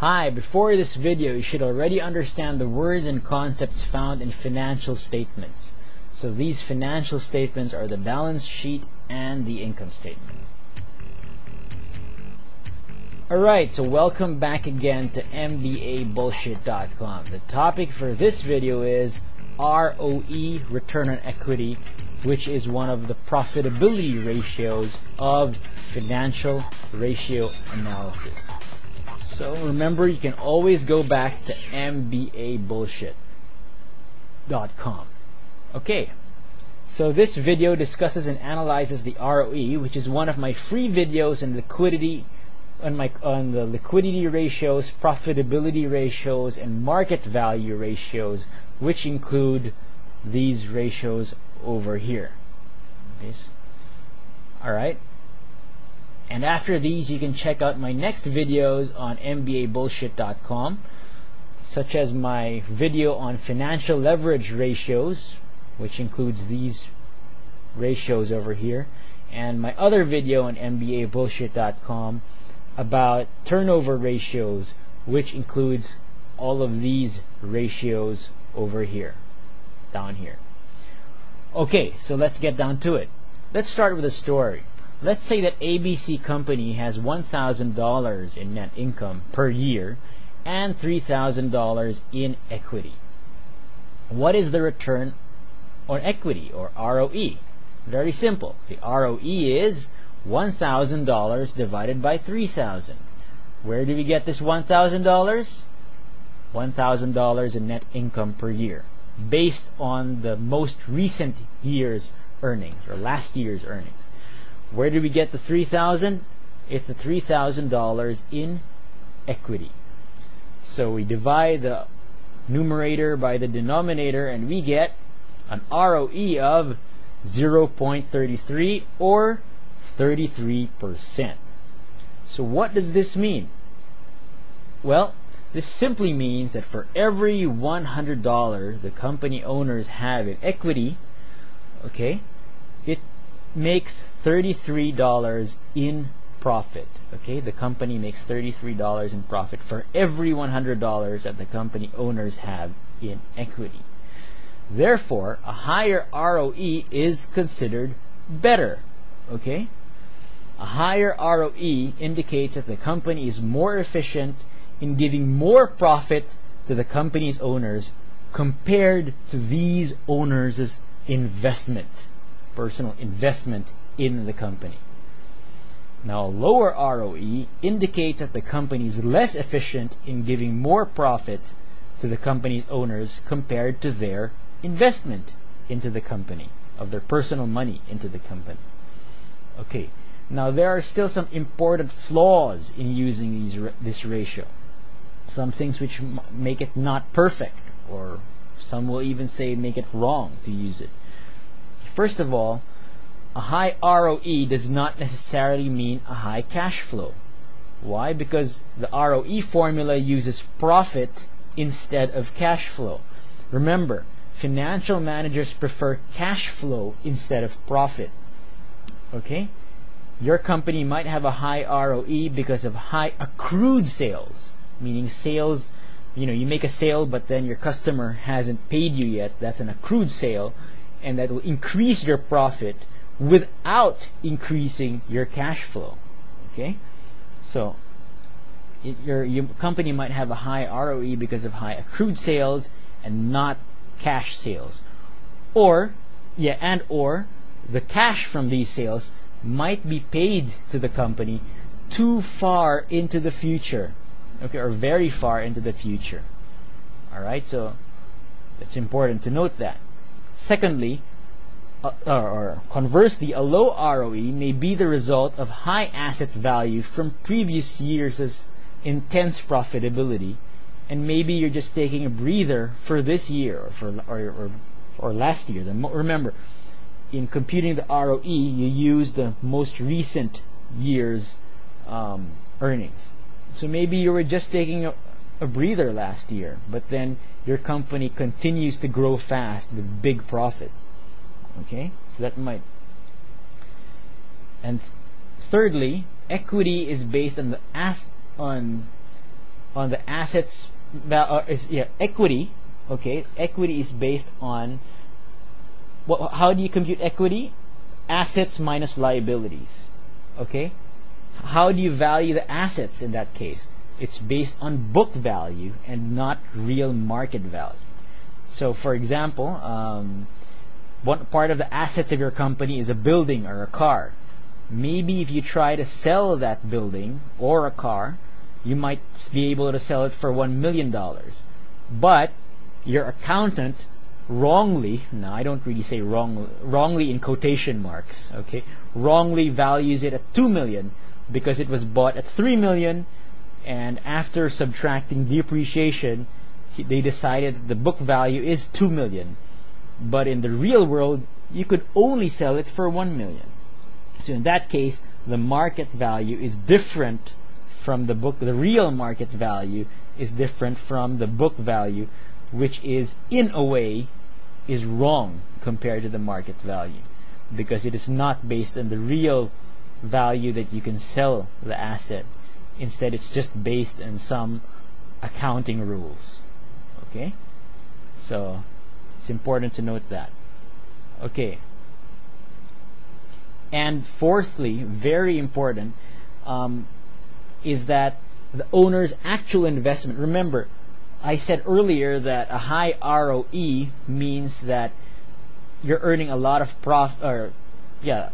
Hi, before this video, you should already understand the words and concepts found in financial statements. So these financial statements are the balance sheet and the income statement. Alright, so welcome back again to MBABullshit.com. The topic for this video is ROE, return on equity, which is one of the profitability ratios of financial ratio analysis. So remember, you can always go back to MBABullshit.com. Okay, so this video discusses and analyzes the ROE, which is one of my free videos on liquidity, on the liquidity ratios, profitability ratios, and market value ratios, which include these ratios over here. Yes. All right. And after these, you can check out my next videos on MBABullshit.com, such as my video on financial leverage ratios, which includes these ratios over here, and my other video on MBABullshit.com about turnover ratios, which includes all of these ratios over here, down here. Okay, so let's get down to it. Let's start with a story. Let's say that ABC Company has $1,000 in net income per year and $3,000 in equity. What is the return on equity, or ROE? Very simple. The ROE is $1,000 divided by 3,000. Where do we get this $1,000? $1,000 in net income per year, based on the most recent year's earnings, or last year's earnings. Where do we get the 3,000? It's the $3,000 in equity. So we divide the numerator by the denominator, and we get an ROE of 0.33 or 33%. So what does this mean? Well, this simply means that for every $100 the company owners have in equity, okay, it makes $33 in profit. Okay, the company makes $33 in profit for every $100 that the company owners have in equity. Therefore, a higher ROE is considered better. Okay, a higher ROE indicates that the company is more efficient in giving more profit to the company's owners compared to these owners' investment, personal investment in the company. Now, a lower ROE indicates that the company is less efficient in giving more profit to the company's owners compared to their investment into the company, of their personal money into the company. Okay, now there are still some important flaws in using this ratio. Some things which make it not perfect, or some will even say make it wrong to use it. First of all, a high ROE does not necessarily mean a high cash flow. Why? Because the ROE formula uses profit instead of cash flow. Remember, financial managers prefer cash flow instead of profit. Okay? Your company might have a high ROE because of high accrued sales, meaning sales, you make a sale but then your customer hasn't paid you yet. That's an accrued sale, and that will increase your profit without increasing your cash flow. Okay, so your company might have a high ROE because of high accrued sales and not cash sales, or the cash from these sales might be paid to the company too far into the future, okay, or very far into the future. All right, so it's important to note that. Secondly, or conversely, a low ROE may be the result of high asset value from previous years' intense profitability, and maybe you're just taking a breather for this year or last year. Remember, in computing the ROE, you use the most recent year's earnings. So maybe you were just taking a breather last year, but then your company continues to grow fast with big profits. Okay, so that might. And thirdly, equity is based on on the assets equity. Okay, equity is based on how do you compute equity? Assets minus liabilities. Okay, how do you value the assets in that case? It's based on book value and not real market value. So for example, one part of the assets of your company is a building or a car. Maybe if you try to sell that building or a car, you might be able to sell it for $1 million. But your accountant wrongly, now I don't really say wrongly in quotation marks, okay, wrongly values it at $2 million because it was bought at $3 million, and after subtracting depreciation, they decided the book value is $2 million. But in the real world, you could only sell it for $1 million. So in that case, the market value is different from the book. The real market value is different from the book value, which is, in a way, is wrong compared to the market value, because it is not based on the real value that you can sell the asset. Instead, it's just based on some accounting rules. Okay? So, it's important to note that. Okay. And fourthly, very important, is that the owner's actual investment. Remember, I said earlier that a high ROE means that you're earning a lot of profit, or the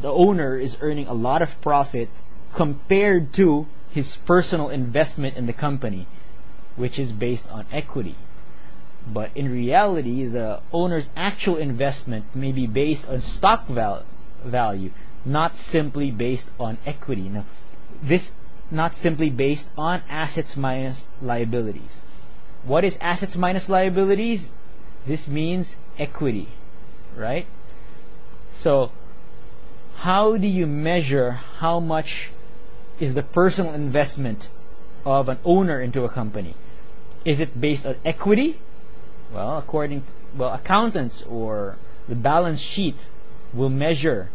owner is earning a lot of profit compared to his personal investment in the company, which is based on equity. But in reality, the owner's actual investment may be based on stock value, not simply based on equity. Now, this not simply based on assets minus liabilities. What is assets minus liabilities? This means equity, right? So, how do you measure how much is the personal investment of an owner into a company? Is it based on equity? Well, accountants or the balance sheet will measure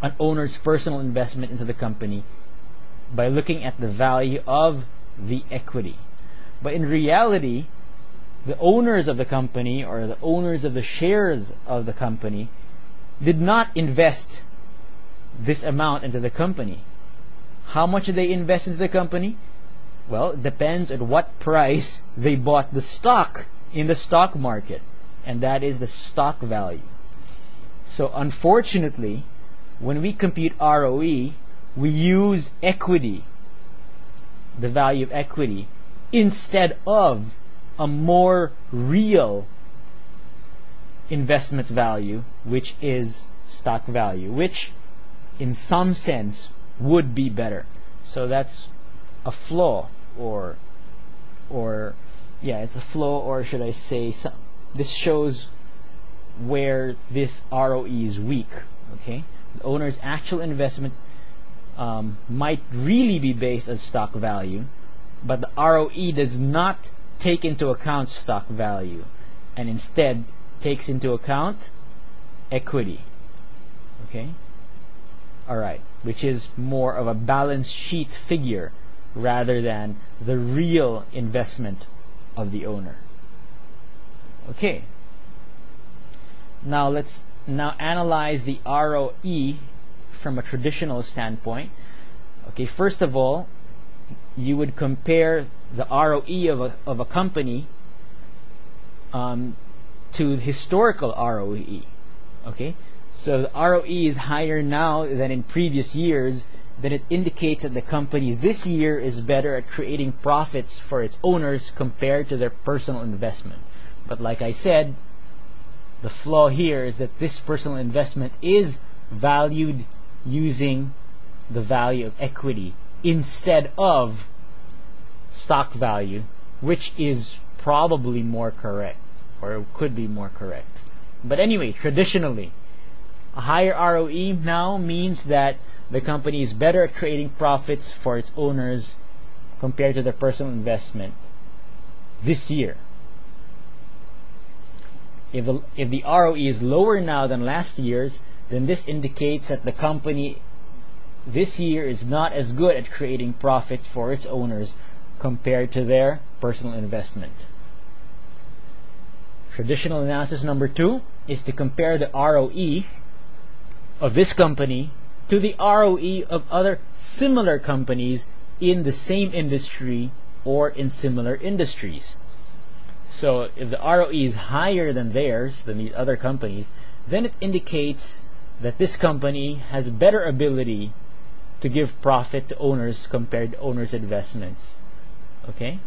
an owner's personal investment into the company by looking at the value of the equity. But in reality, the owners of the company or the owners of the shares of the company did not invest this amount into the company. How much did they invest into the company? Well, it depends at what price they bought the stock in the stock market, and that is the stock value. So unfortunately, when we compute ROE, we use equity, the value of equity, instead of a more real investment value, which is stock value, which in some sense would be better. So that's a flaw, it's a flaw, or should I say, this shows where this ROE is weak. Okay, the owner's actual investment might really be based on stock value, but the ROE does not take into account stock value, and instead takes into account equity. Okay, all right, which is more of a balance sheet figure rather than the real investment of the owner. Okay, now let's analyze the ROE from a traditional standpoint. Okay, first of all, you would compare the ROE of a company to historical ROE. Okay, so the ROE is higher now than in previous years. Then it indicates that the company this year is better at creating profits for its owners compared to their personal investment. But like I said, the flaw here is that this personal investment is valued using the value of equity instead of stock value, which is probably more correct, or could be more correct. But anyway, traditionally, a higher ROE now means that the company is better at creating profits for its owners compared to their personal investment this year. If the ROE is lower now than last year's, then this indicates that the company this year is not as good at creating profit for its owners compared to their personal investment. Traditional analysis number 2 is to compare the ROE of this company to the ROE of other similar companies in the same industry or in similar industries. So if the ROE is higher than theirs, than these other companies, then it indicates that this company has better ability to give profit to owners compared to owners' investments. Okay?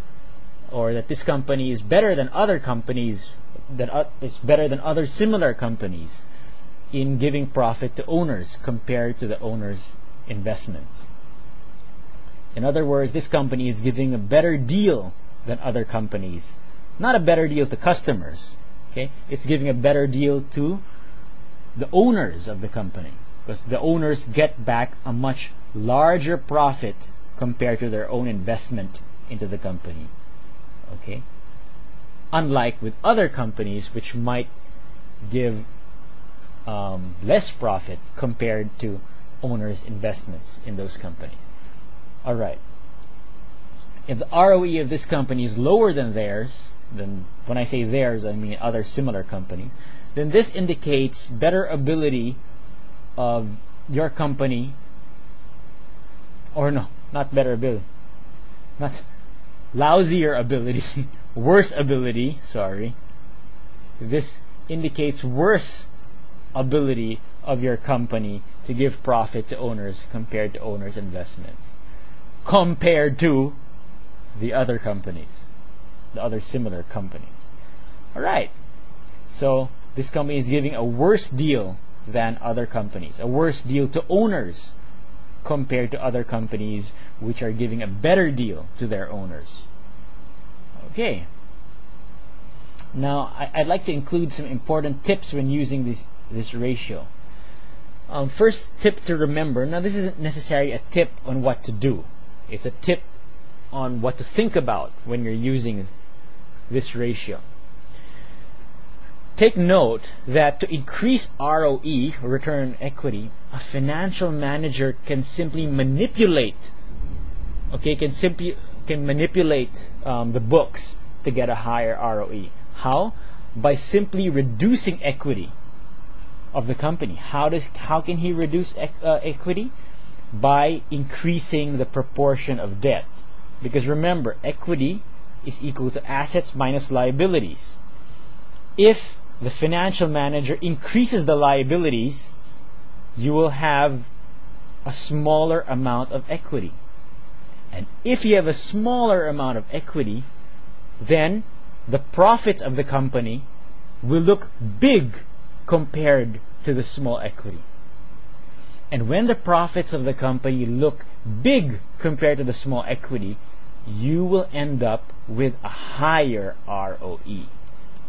Or that this company is better than other companies, that is better than other similar companies in giving profit to owners compared to the owners' investments. In other words, this company is giving a better deal than other companies. Not a better deal to customers. Okay? It's giving a better deal to the owners of the company, because the owners get back a much larger profit compared to their own investment into the company. Okay? Unlike with other companies which might give less profit compared to owners' investments in those companies. Alright. If the ROE of this company is lower than theirs, then when I say theirs, I mean other similar companies, then this indicates better ability of your company, or no, not better ability, not lousier ability, worse ability, sorry. This indicates worse ability of your company to give profit to owners compared to owners' investments, compared to the other companies, the other similar companies. Alright, so this company is giving a worse deal than other companies, a worse deal to owners compared to other companies which are giving a better deal to their owners. Okay. Now, I'd like to include some important tips when using this ratio. First tip to remember, now this isn't necessarily a tip on what to do. It's a tip on what to think about when you're using this ratio. Take note that to increase ROE, return on equity, a financial manager can simply manipulate, can manipulate the books to get a higher ROE. How? By simply reducing equity of the company. How can he reduce equity? By increasing the proportion of debt. Because remember, equity is equal to assets minus liabilities. If the financial manager increases the liabilities, you will have a smaller amount of equity. And if you have a smaller amount of equity, then the profits of the company will look big compared to the small equity. And when the profits of the company look big compared to the small equity, you will end up with a higher ROE.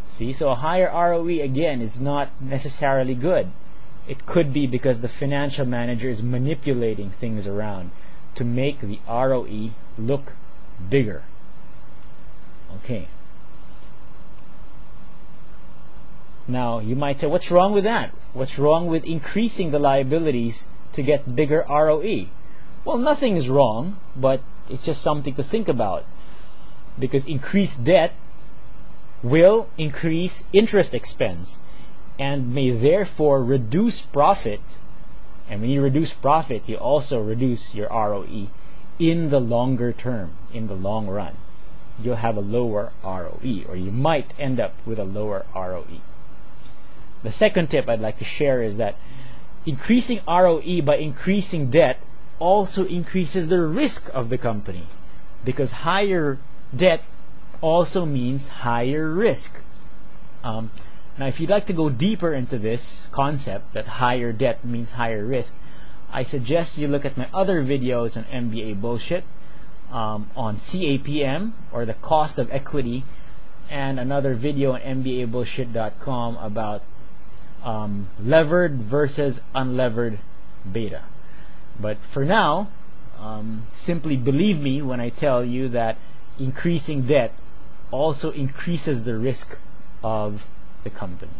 See, so a higher ROE again is not necessarily good. It could be because the financial manager is manipulating things around to make the ROE look bigger. Okay. Now, you might say, what's wrong with that? What's wrong with increasing the liabilities to get bigger ROE? Well, nothing is wrong, but it's just something to think about. Because increased debt will increase interest expense and may therefore reduce profit. And when you reduce profit, you also reduce your ROE in the longer term, in the long run. You'll have a lower ROE, or you might end up with a lower ROE. The second tip I'd like to share is that increasing ROE by increasing debt also increases the risk of the company, because higher debt also means higher risk. Now, if you'd like to go deeper into this concept that higher debt means higher risk, I suggest you look at my other videos on MBA bullshit, on CAPM, or the cost of equity, and another video on MBAbullshit.com about levered versus unlevered beta. But for now, simply believe me when I tell you that increasing debt also increases the risk of the company.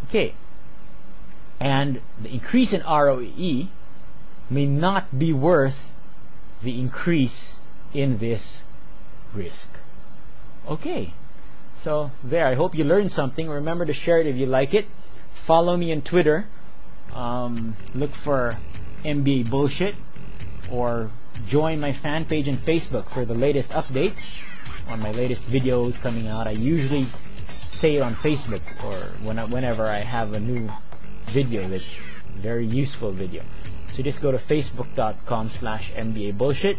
Okay. And the increase in ROE may not be worth the increase in this risk. Okay, so there, I hope you learned something. Remember to share it if you like it. Follow me on Twitter. Look for MBA Bullshit, or join my fan page on Facebook for the latest updates on my latest videos coming out. I usually say it on Facebook or whenever I have a new video, that's very useful video. So just go to facebook.com/MBA Bullshit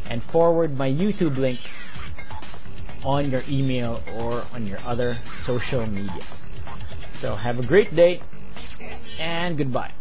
and forward my YouTube links on your email or on your other social media. So have a great day and goodbye.